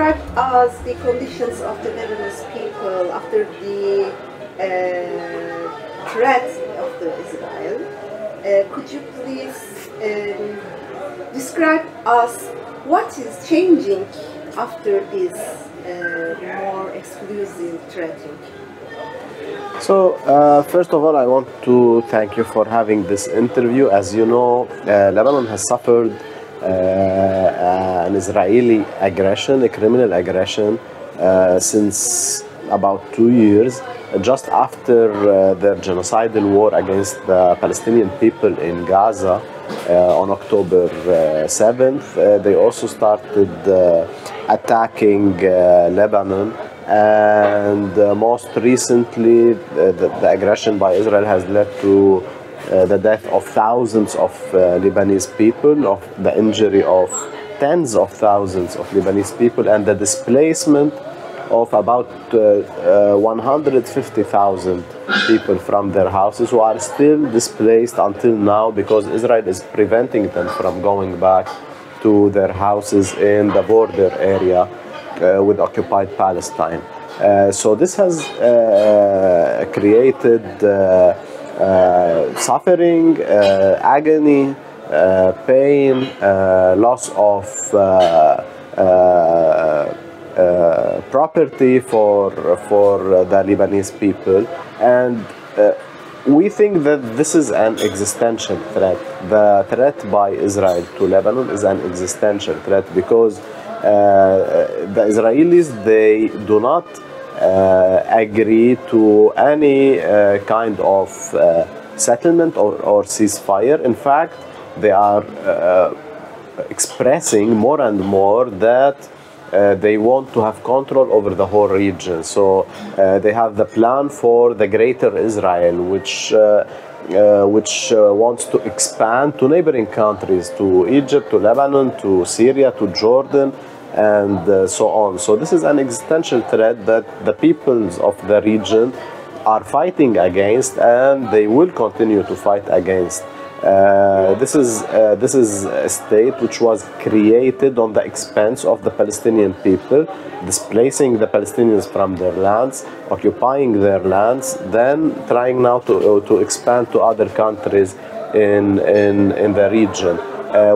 describe us the conditions of the Lebanese people after the threat of the Israel. Could you please describe us what is changing after this more exclusive threatening? So, first of all, I want to thank you for having this interview. As you know, Lebanon has suffered an Israeli aggression, a criminal aggression, since about 2 years. Just after their genocidal war against the Palestinian people in Gaza on October 7th, they also started attacking Lebanon. And most recently, the aggression by Israel has led to the death of thousands of Lebanese people, of the injury of tens of thousands of Lebanese people, and the displacement of about 150,000 people from their houses, who are still displaced until now because Israel is preventing them from going back to their houses in the border area with occupied Palestine. So this has created suffering, agony, pain, loss of property for the Lebanese people, and we think that this is an existential threat. The threat by Israel to Lebanon is an existential threat because the Israelis, they do not agree to any kind of settlement or ceasefire. In fact, they are expressing more and more that they want to have control over the whole region. So they have the plan for the greater Israel, which wants to expand to neighboring countries, to Egypt, to Lebanon, to Syria, to Jordan, and so on. So this is an existential threat that the peoples of the region are fighting against, and they will continue to fight against. This is a state which was created on the expense of the Palestinian people, displacing the Palestinians from their lands, occupying their lands, then trying now to expand to other countries in the region.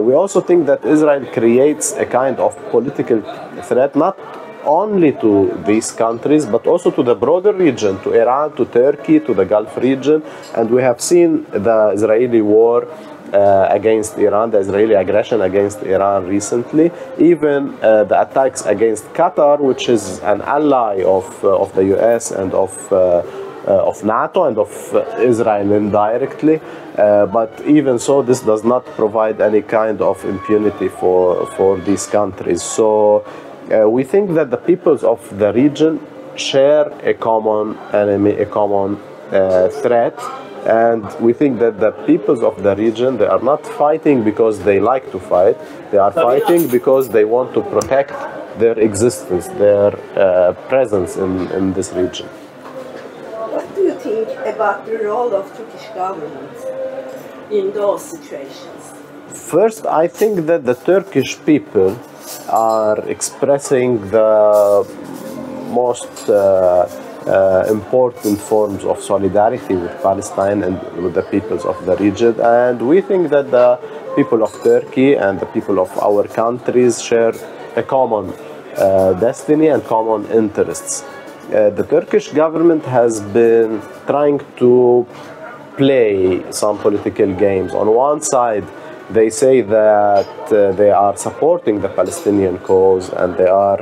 We also think that Israel creates a kind of political threat, not only to these countries, but also to the broader region, to Iran, to Turkey, to the Gulf region. And we have seen the Israeli war against Iran, the Israeli aggression against Iran recently, even the attacks against Qatar, which is an ally of the US and of NATO and of Israel indirectly. But even so, this does not provide any kind of impunity for these countries. So we think that the peoples of the region share a common enemy, a common threat. And we think that the peoples of the region, they are not fighting because they like to fight. They are fighting because they want to protect their existence, their presence in this region. What do you think about the role of Turkish government in those situations? First, I think that the Turkish people are expressing the most important forms of solidarity with Palestine and with the peoples of the region. And we think that the people of Turkey and the people of our countries share a common destiny and common interests. The Turkish government has been trying to play some political games. On one side, they say that they are supporting the Palestinian cause and they are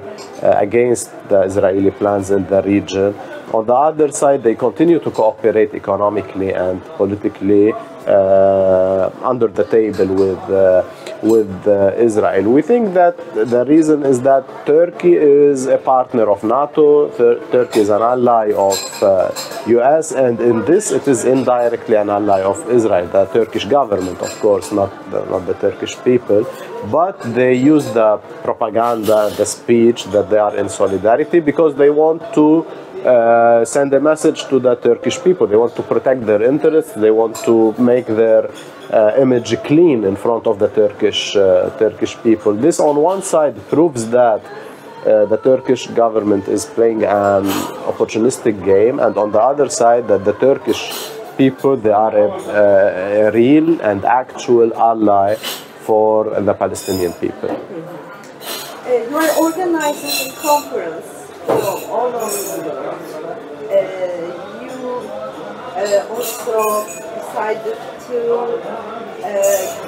against the Israeli plans in the region. On the other side, they continue to cooperate economically and politically under the table with Israel. We think that the reason is that Turkey is a partner of NATO, Turkey is an ally of US, and in this it is indirectly an ally of Israel, the Turkish government, of course, not the Turkish people, but they use the propaganda, the speech that they are in solidarity because they want to send a message to the Turkish people. They want to protect their interests. They want to make their image clean in front of the Turkish people. This, on one side, proves that the Turkish government is playing an opportunistic game, and on the other side, that the Turkish people, they are a real and actual ally for the Palestinian people. You are organizing a conference from all over the world. You also decided to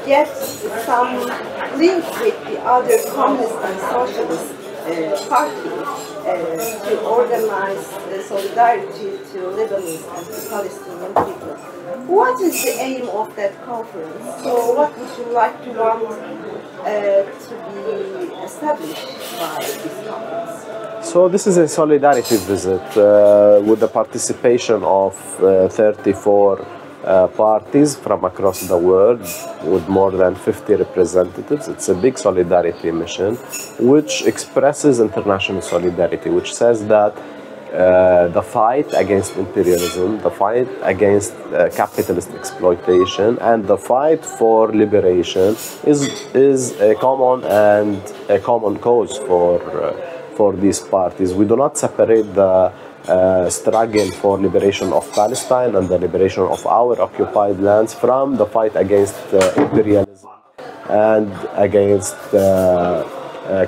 get some link with the other communist and socialist parties to organize solidarity to Lebanese and to Palestinian people. What is the aim of that conference? So what would you like to want to be established by this conference? So this is a solidarity visit with the participation of 34 parties from across the world with more than 50 representatives. It's a big solidarity mission which expresses international solidarity, which says that the fight against imperialism, the fight against capitalist exploitation, and the fight for liberation is a common cause for these parties. We do not separate the struggle for liberation of Palestine and the liberation of our occupied lands from the fight against imperialism and against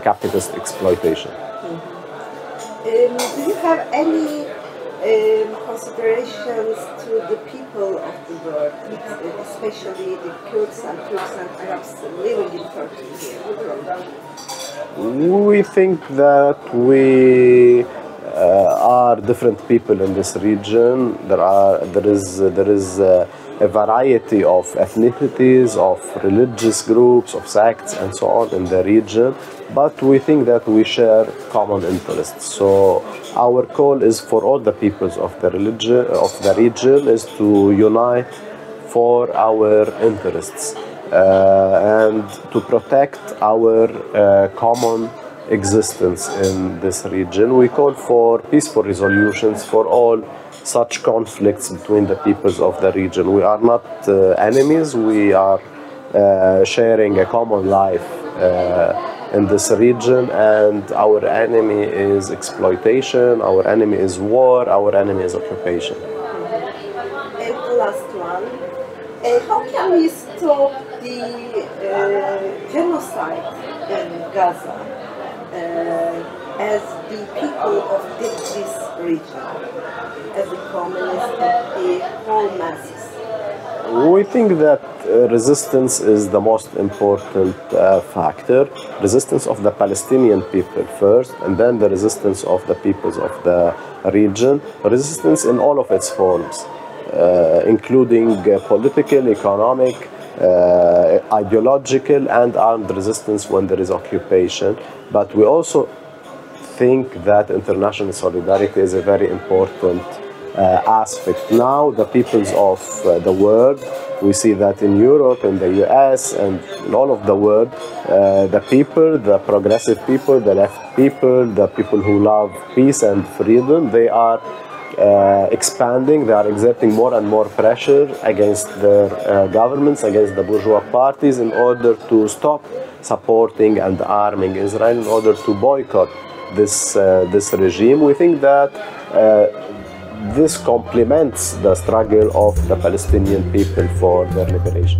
capitalist exploitation. Do you have any considerations to the people of the world, especially the Kurds and Turks and Arabs living in Turkey here? We think that we are different people in this region. There is a variety of ethnicities, of religious groups, of sects, and so on in the region. But we think that we share common interests. So our call is for all the peoples of the region is to unite for our interests and to protect our common existence in this region. We call for peaceful resolutions for all such conflicts between the peoples of the region. We are not enemies, we are sharing a common life in this region, and our enemy is exploitation, our enemy is war, our enemy is occupation. And the last one, how can we stop the genocide in Gaza as the people of this region, as the communists and the whole masses? We think that resistance is the most important factor. Resistance of the Palestinian people first, and then the resistance of the peoples of the region. Resistance in all of its forms, including political, economic, ideological, and armed resistance when there is occupation. But we also think that international solidarity is a very important aspect. Now the peoples of the world, we see that in Europe, in the US, and in all of the world, the people, the progressive people, the left people, the people who love peace and freedom, they are expanding, they are exerting more and more pressure against their governments, against the bourgeois parties, in order to stop supporting and arming Israel, in order to boycott this regime. We think that this complements the struggle of the Palestinian people for their liberation.